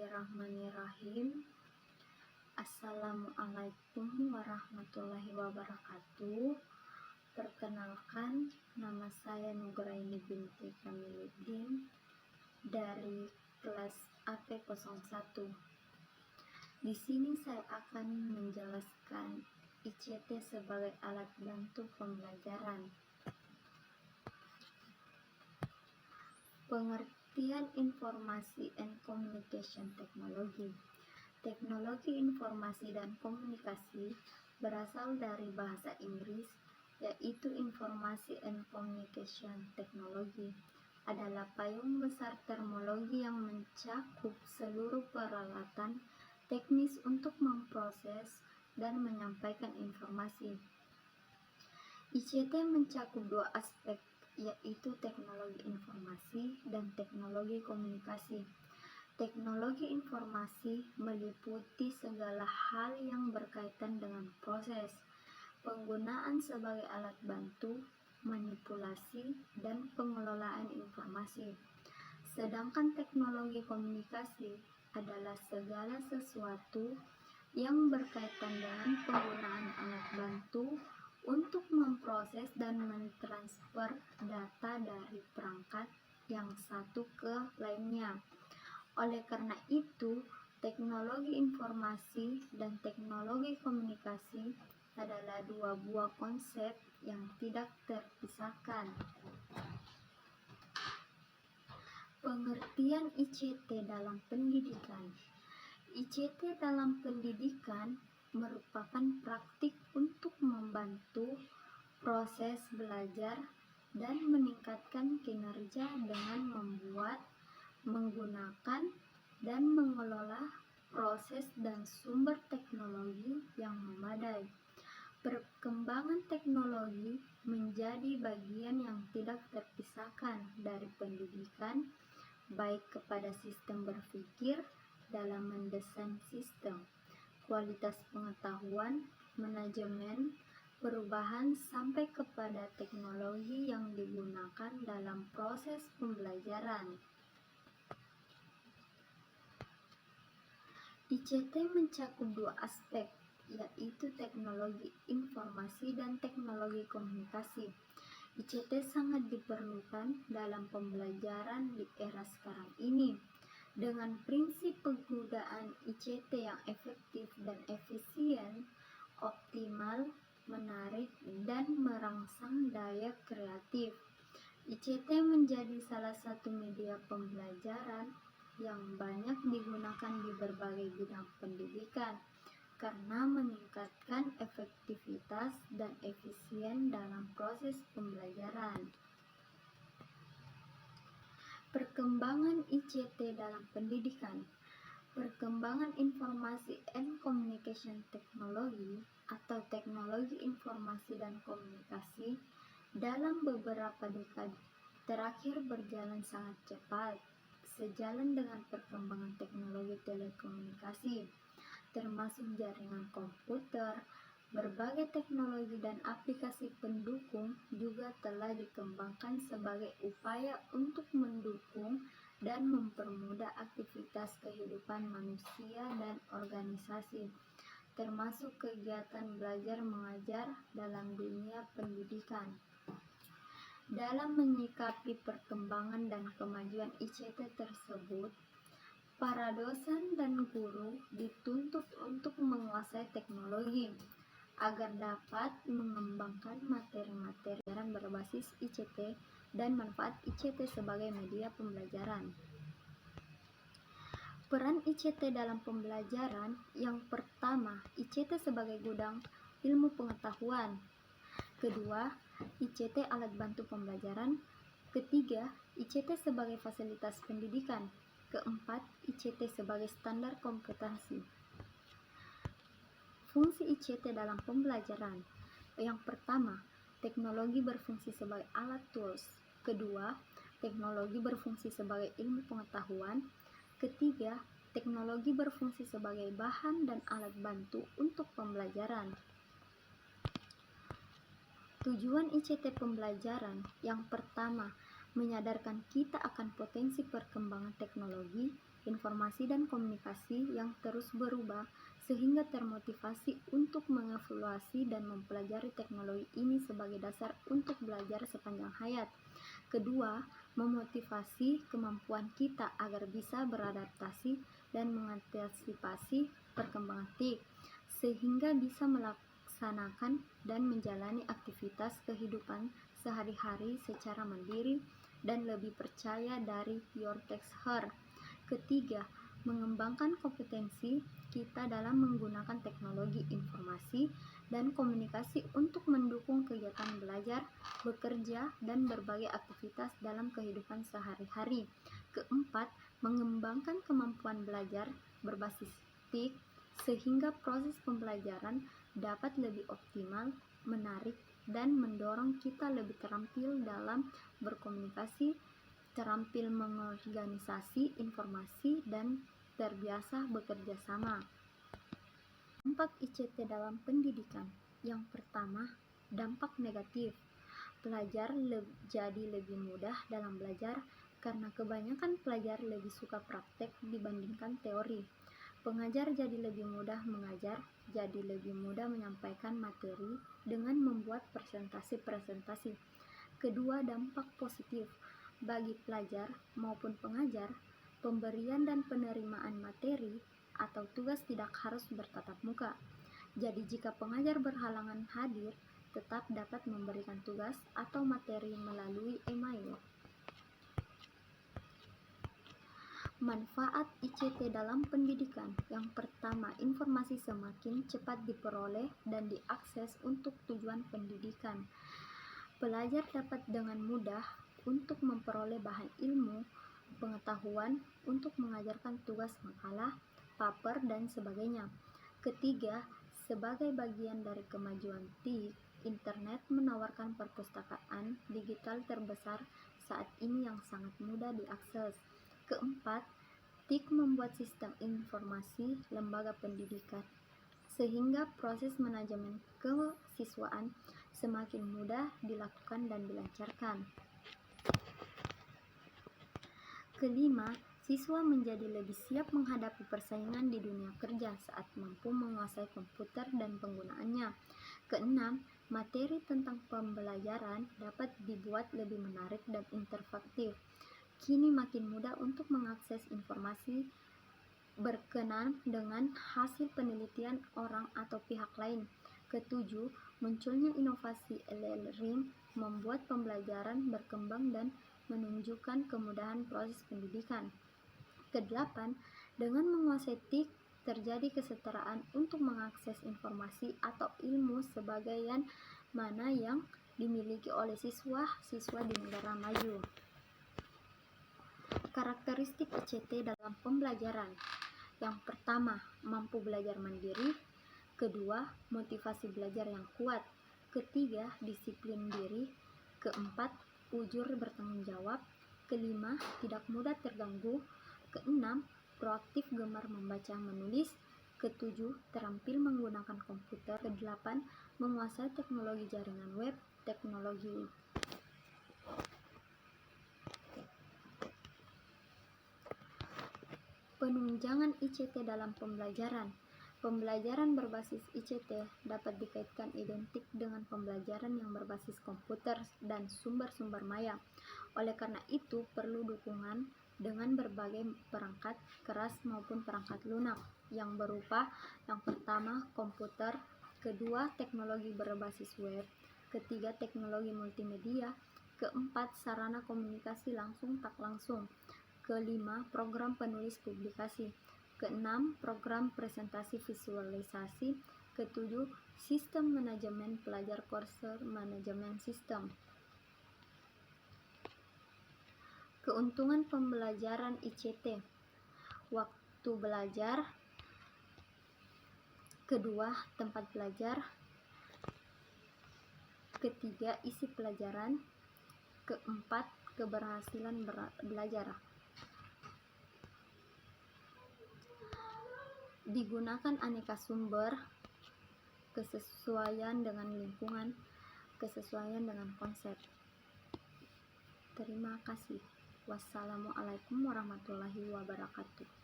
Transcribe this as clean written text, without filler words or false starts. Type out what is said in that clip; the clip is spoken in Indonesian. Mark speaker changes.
Speaker 1: Bismillahirrahmanirrahim. Assalamualaikum warahmatullahi wabarakatuh. Perkenalkan, nama saya Nugraini binti Kamiluddin dari kelas AP01. Di sini saya akan menjelaskan ICT sebagai alat bantu pembelajaran. Pengertian informasi and communication technology. Teknologi informasi dan komunikasi berasal dari bahasa Inggris, yaitu informasi and communication technology adalah payung besar terminologi yang mencakup seluruh peralatan teknis untuk memproses dan menyampaikan informasi. ICT mencakup dua aspek, yaitu teknologi informasi dan teknologi komunikasi. Teknologi informasi meliputi segala hal yang berkaitan dengan proses, penggunaan sebagai alat bantu, manipulasi, dan pengelolaan informasi. Sedangkan teknologi komunikasi adalah segala sesuatu yang berkaitan dengan penggunaan alat bantu untuk memproses dan mentransfer data dari perangkat yang satu ke lainnya. Oleh karena itu, teknologi informasi dan teknologi komunikasi adalah dua buah konsep yang tidak terpisahkan. Pengertian ICT dalam pendidikan. ICT dalam pendidikan merupakan praktik untuk membantu proses belajar dan meningkatkan kinerja dengan membuat, menggunakan, dan mengelola proses dan sumber teknologi yang memadai. Perkembangan teknologi menjadi bagian yang tidak terpisahkan dari pendidikan, baik kepada sistem berpikir dalam mendesain sistem, kualitas pengetahuan, manajemen, perubahan, sampai kepada teknologi yang digunakan dalam proses pembelajaran. ICT mencakup dua aspek, yaitu teknologi informasi dan teknologi komunikasi. ICT sangat diperlukan dalam pembelajaran di era sekarang ini. Dengan prinsip penggunaan ICT yang efektif dan efisien, optimal, menarik, dan merangsang daya kreatif, ICT menjadi salah satu media pembelajaran yang banyak digunakan di berbagai bidang pendidikan karena meningkatkan efektivitas dan efisien dalam proses pembelajaran. Perkembangan ICT dalam pendidikan. Perkembangan informasi and communication technology atau teknologi informasi dan komunikasi dalam beberapa dekade terakhir berjalan sangat cepat, sejalan dengan perkembangan teknologi telekomunikasi, termasuk jaringan komputer. Berbagai teknologi dan aplikasi pendukung juga telah dikembangkan sebagai upaya untuk mendukung dan mempermudah aktivitas kehidupan manusia dan organisasi, termasuk kegiatan belajar mengajar dalam dunia pendidikan. Dalam menyikapi perkembangan dan kemajuan ICT tersebut, para dosen dan guru dituntut untuk menguasai teknologi agar dapat mengembangkan materi-materi berbasis ICT dan manfaat ICT sebagai media pembelajaran. Peran ICT dalam pembelajaran. Yang pertama, ICT sebagai gudang ilmu pengetahuan. Kedua, ICT alat bantu pembelajaran. Ketiga, ICT sebagai fasilitas pendidikan. Keempat, ICT sebagai standar kompetensi. Fungsi ICT dalam pembelajaran. Yang pertama, teknologi berfungsi sebagai alat tools. Kedua, teknologi berfungsi sebagai ilmu pengetahuan. Ketiga, teknologi berfungsi sebagai bahan dan alat bantu untuk pembelajaran. Tujuan ICT pembelajaran. Yang pertama, menyadarkan kita akan potensi perkembangan teknologi informasi dan komunikasi yang terus berubah sehingga termotivasi untuk mengevaluasi dan mempelajari teknologi ini sebagai dasar untuk belajar sepanjang hayat. Kedua, memotivasi kemampuan kita agar bisa beradaptasi dan mengantisipasi perkembangan TIK sehingga bisa melaksanakan dan menjalani aktivitas kehidupan sehari-hari secara mandiri dan lebih percaya dari your text her. Ketiga, mengembangkan kompetensi kita dalam menggunakan teknologi informasi dan komunikasi untuk mendukung kegiatan belajar, bekerja, dan berbagai aktivitas dalam kehidupan sehari-hari. Keempat, mengembangkan kemampuan belajar berbasis TIK sehingga proses pembelajaran dapat lebih optimal, menarik, dan mendorong kita lebih terampil dalam berkomunikasi, terampil mengorganisasi informasi, dan terbiasa bekerja sama. Dampak ICT dalam pendidikan. Yang pertama, dampak negatif. Pelajar jadi lebih mudah dalam belajar karena kebanyakan pelajar lebih suka praktek dibandingkan teori. Pengajar jadi lebih mudah mengajar, jadi lebih mudah menyampaikan materi dengan membuat presentasi-presentasi. Kedua, dampak positif. Bagi pelajar maupun pengajar, pemberian dan penerimaan materi atau tugas tidak harus bertatap muka. Jadi jika pengajar berhalangan hadir, tetap dapat memberikan tugas atau materi melalui email. Manfaat ICT dalam pendidikan. Yang pertama, informasi semakin cepat diperoleh dan diakses untuk tujuan pendidikan. Pelajar dapat dengan mudah untuk memperoleh bahan ilmu, pengetahuan untuk mengajarkan tugas makalah, paper, dan sebagainya. Ketiga, sebagai bagian dari kemajuan TIK, internet menawarkan perpustakaan digital terbesar saat ini yang sangat mudah diakses. Keempat, TIK membuat sistem informasi lembaga pendidikan sehingga proses manajemen kesiswaan semakin mudah dilakukan dan dilancarkan. Kelima, siswa menjadi lebih siap menghadapi persaingan di dunia kerja saat mampu menguasai komputer dan penggunaannya. Keenam, materi tentang pembelajaran dapat dibuat lebih menarik dan interaktif. Kini makin mudah untuk mengakses informasi berkenan dengan hasil penelitian orang atau pihak lain. Ketujuh, munculnya inovasi e-learning membuat pembelajaran berkembang dan menunjukkan kemudahan proses pendidikan. Kedelapan, dengan menguasai TIK, terjadi kesetaraan untuk mengakses informasi atau ilmu sebagaimana mana yang dimiliki oleh siswa-siswa di negara maju. Karakteristik ICT dalam pembelajaran. Yang pertama, mampu belajar mandiri. Kedua, motivasi belajar yang kuat. Ketiga, disiplin diri. Keempat, jujur bertanggung jawab. Kelima, tidak mudah terganggu. Keenam, proaktif gemar membaca menulis. Ketujuh, terampil menggunakan komputer. Kedelapan, menguasai teknologi jaringan web, teknologi penunjangan ICT dalam pembelajaran. Pembelajaran berbasis ICT dapat dikaitkan identik dengan pembelajaran yang berbasis komputer dan sumber-sumber maya. Oleh karena itu, perlu dukungan dengan berbagai perangkat keras maupun perangkat lunak yang berupa yang pertama, komputer, kedua, teknologi berbasis web, ketiga, teknologi multimedia, keempat, sarana komunikasi langsung tak langsung, kelima, program penulis publikasi, keenam, program presentasi visualisasi, ketujuh, sistem manajemen pelajar kursus manajemen sistem. Keuntungan pembelajaran ICT. Waktu belajar. Kedua, tempat belajar. Ketiga, isi pelajaran. Keempat, keberhasilan belajar. Digunakan aneka sumber, kesesuaian dengan lingkungan, kesesuaian dengan konsep. Terima kasih. Wassalamualaikum warahmatullahi wabarakatuh.